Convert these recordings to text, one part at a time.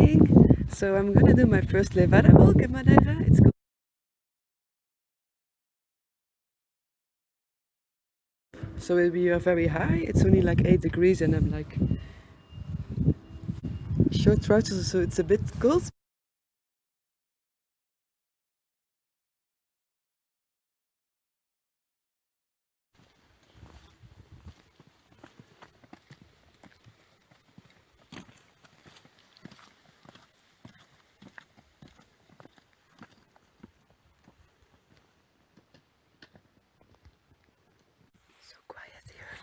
raining, so I'm gonna do my first levada walk in Madeira. It's called. So we are very high. It's only like 8 degrees, and I'm like short trousers, so it's a bit cold. So quiet here.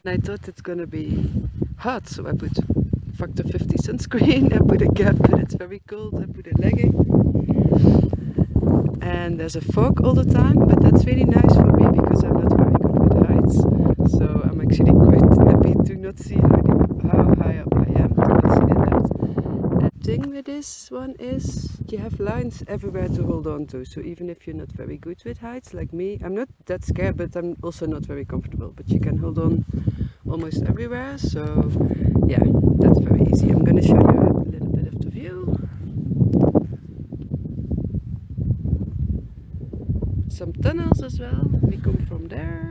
I thought it's gonna be hot, so I put factor 50 sunscreen. I put a cap, but it's very cold. I put a legging, and there's a fog all the time, but that's really nice for me because I'm not very good with heights. So I'm actually quite happy to not see how high up I am, to not see the depth. And the thing with this one is you have lines everywhere to hold on to. So even if you're not very good with heights like me, I'm not that scared, but I'm also not very comfortable. But you can hold on almost everywhere, so yeah, that's very easy. I'm gonna show you a little bit of the view. Some tunnels as well. We come from there.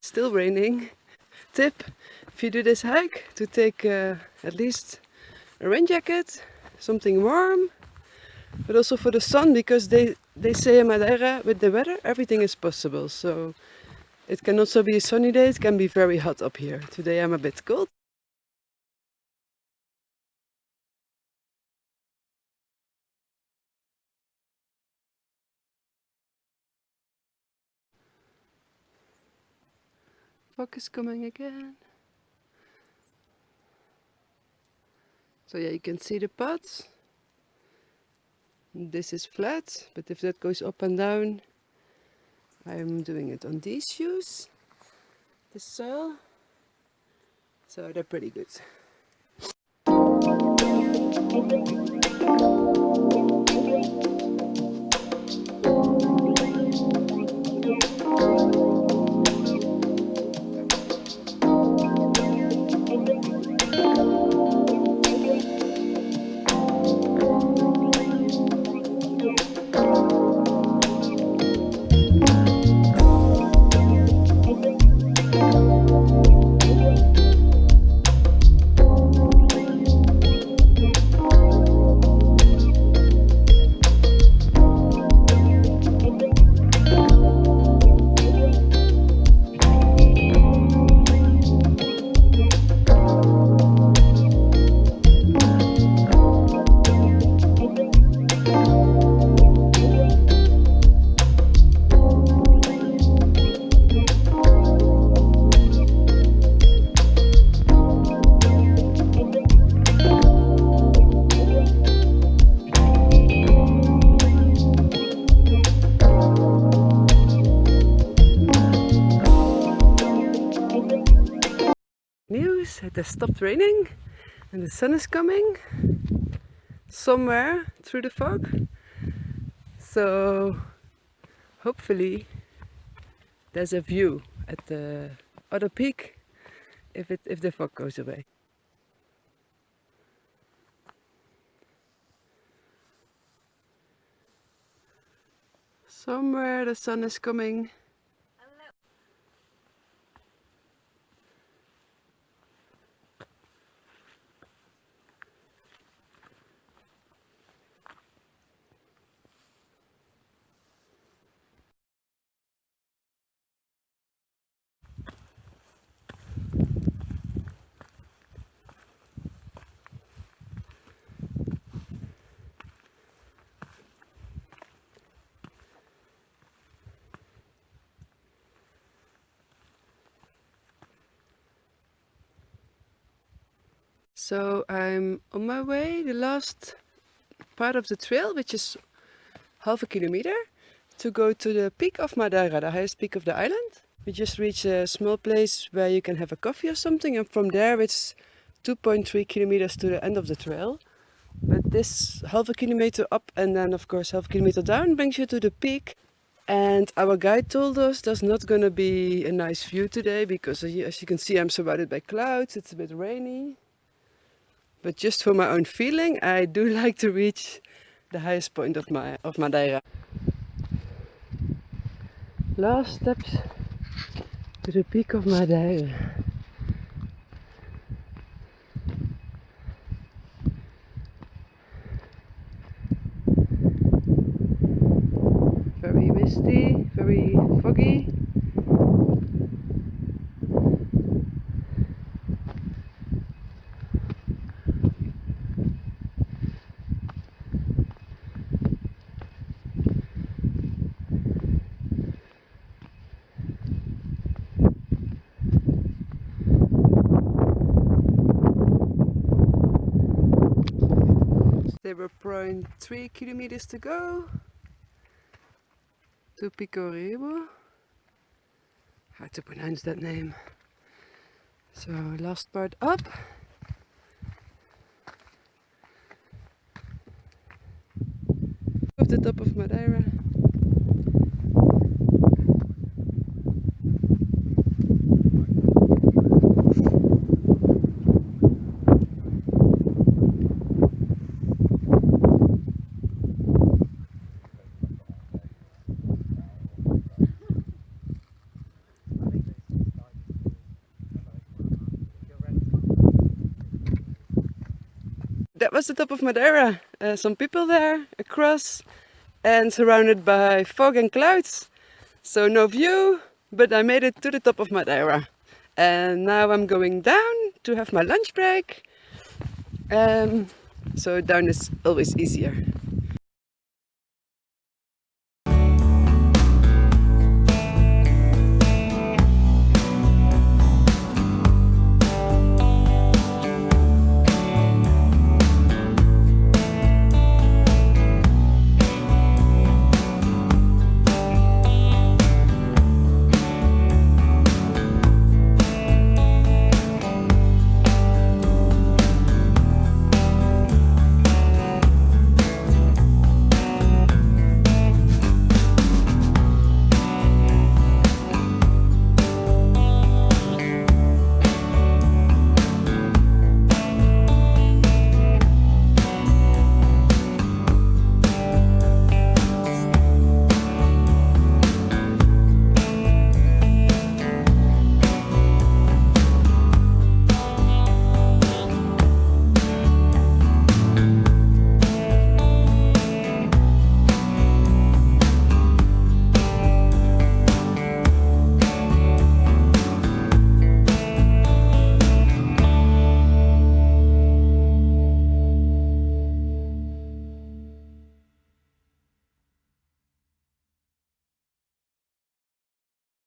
Still raining. Tip, if you do this hike, to take at least a rain jacket, something warm, but also for the sun, because they say in Madeira with the weather everything is possible. So it can also be a sunny day, it can be very hot up here. Today I'm a bit cold. Fog is coming again. So yeah, you can see the paths. This is flat, but if that goes up and down, I'm doing it on these shoes, the sole, so they're pretty good. News, it has stopped raining and the sun is coming somewhere through the fog. So hopefully there's a view at the other peak if the fog goes away. Somewhere the sun is coming. So I'm on my way, the last part of the trail, which is half a kilometer, to go to the peak of Madeira, the highest peak of the island. We just reached a small place where you can have a coffee or something, and from there it's 2.3 kilometers to the end of the trail. But this half a kilometer up and then of course half a kilometer down brings you to the peak. And our guide told us there's not gonna be a nice view today because as you can see I'm surrounded by clouds, it's a bit rainy. But just for my own feeling, I do like to reach the highest point of Madeira. Last steps to the peak of Madeira. Very misty, very foggy. There were 0.3 kilometers to go to Pico-Rebo. How to pronounce that name? So last part up. Of the top of Madeira. That was the top of Madeira. Some people there, across, and surrounded by fog and clouds. So no view, but I made it to the top of Madeira. And now I'm going down to have my lunch break. So down is always easier.